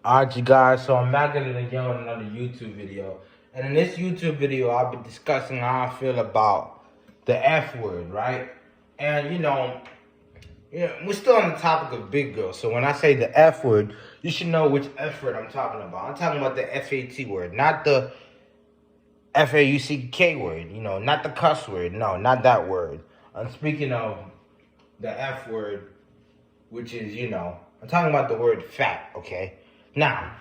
Alright, you guys, so I'm back at it again with another YouTube video. And in this YouTube video, I'll be discussing how I feel about the F word, right? And we're still on the topic of big girls. So when I say the F word, you should know which F word I'm talking about. I'm talking about the FAT word, not the FAUCK word, not the cuss word. No, not that word. I'm speaking of the F word, which is, I'm talking about the word fat, okay? Now,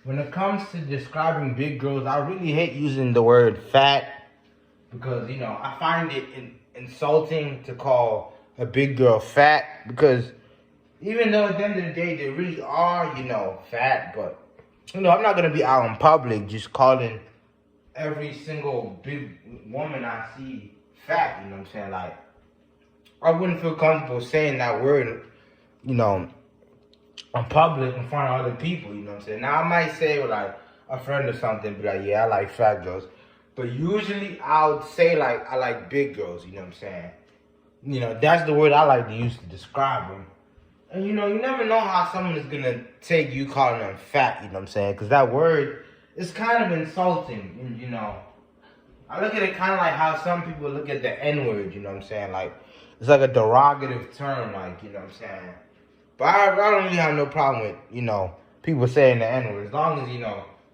when it comes to describing big girls, I really hate using the word fat because, I find it insulting to call a big girl fat because even though at the end of the day they really are, fat, but, I'm not going to be out in public just calling every single big woman I see fat, you know what I'm saying? Like, I wouldn't feel comfortable saying that word, in public in front of other people, you know what I'm saying? Now, I might say with, like, a friend or something, be like, yeah, I like fat girls. But usually, I would say, like, I like big girls, you know what I'm saying? That's the word I like to use to describe them. And, you never know how someone is going to take you calling them fat, you know what I'm saying? Because that word is kind of insulting, and, I look at it kind of like how some people look at the N-word, you know what I'm saying? Like, it's like a derogative term, like, you know what I'm saying? But I don't really have no problem with, people saying the N-word, as long as,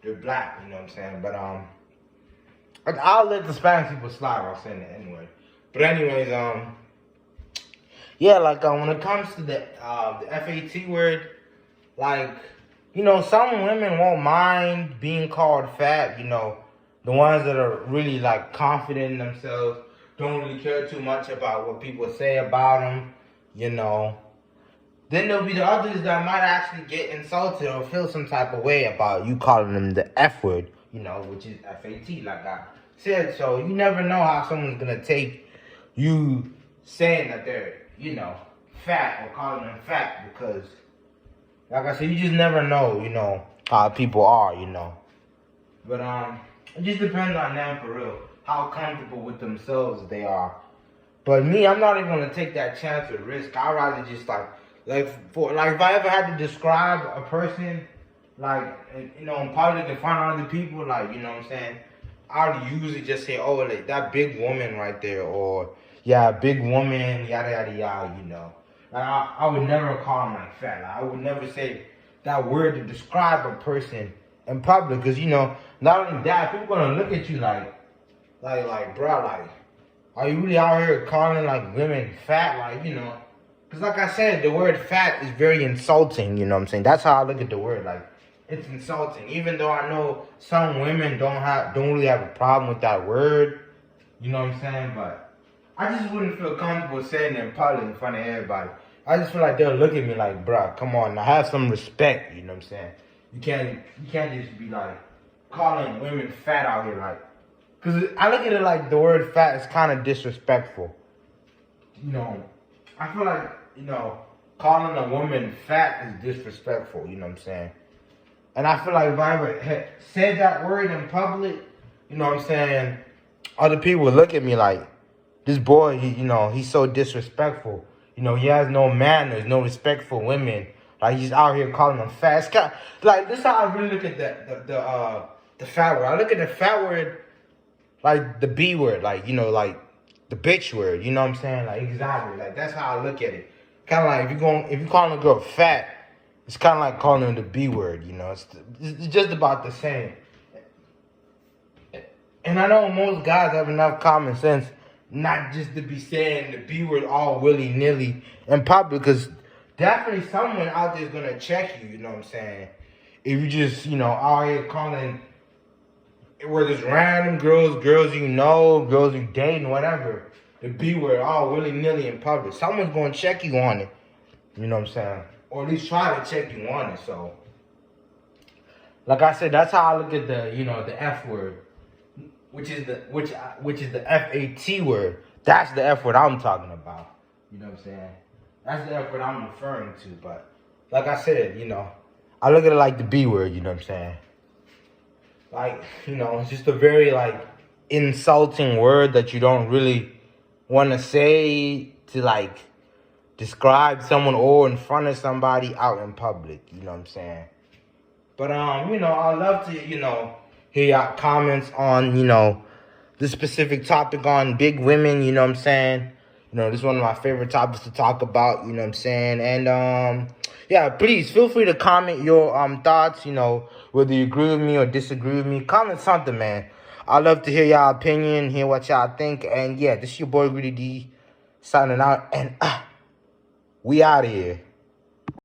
they're black, you know what I'm saying? But, I'll let the Spanish people slide while saying the N-word. But anyways, yeah, like, when it comes to the FAT word, like, some women won't mind being called fat, the ones that are really, like, confident in themselves, don't really care too much about what people say about them, Then there'll be the others that might actually get insulted or feel some type of way about you calling them the F word, which is FAT, like I said. So you never know how someone's gonna take you saying that they're, fat or calling them fat because, like I said, you just never know, how people are, But it just depends on them for real, how comfortable with themselves they are. But me, I'm not even gonna take that chance or risk. I'd rather just if I ever had to describe a person, in public in front of other people, you know what I'm saying, I would usually just say, oh, like that big woman right there, or yeah, big woman, yada yada yada, Like I would never call them like fat. Like, I would never say that word to describe a person in public, because not only that, people gonna look at you like, bro, like, are you really out here calling like women fat, Because like I said, the word fat is very insulting, you know what I'm saying? That's how I look at the word, like, it's insulting. Even though I know some women don't really have a problem with that word, you know what I'm saying? But I just wouldn't feel comfortable saying it in public in front of everybody. I just feel like they'll look at me like, bruh, come on, now have some respect, you know what I'm saying? You can't just be like calling women fat out here, like, because I look at it like the word fat is kind of disrespectful. I feel like, calling a woman fat is disrespectful, you know what I'm saying? And I feel like if I ever had said that word in public, you know what I'm saying, other people would look at me like, this boy, he's so disrespectful. He has no manners, no respect for women. Like, he's out here calling them fat. It's kind of, like, this is how I really look at the fat word. I look at the fat word like the B word, like the bitch word, you know what I'm saying? Like, exactly. Like, that's how I look at it. Kind of like if you calling a girl fat, it's kind of like calling her the B word, It's just about the same. And I know most guys have enough common sense not just to be saying the B word all willy-nilly in public, because definitely someone out there is going to check you, you know what I'm saying? If you just, out here calling, whether it's random girls girls you dating, whatever, the B word all willy-nilly in public, someone's going to check you on it, you know what I'm saying? Or at least try to check you on it. So, like I said, that's how I look at the, the F word, which is the FAT word. That's the F word I'm talking about. You know what I'm saying? That's the F word I'm referring to. But like I said, I look at it like the B word. You know what I'm saying? Like, it's just a very insulting word that you don't really want to say to describe someone or in front of somebody out in public. You know what I'm saying? But I love to, hear y'all comments on, this specific topic on big women, you know what I'm saying? This is one of my favorite topics to talk about, you know what I'm saying? And yeah, please feel free to comment your thoughts, whether you agree with me or disagree with me. Comment something, man. I love to hear y'all opinion, hear what y'all think. And yeah, this is your boy Greedy D signing out, and we out of here.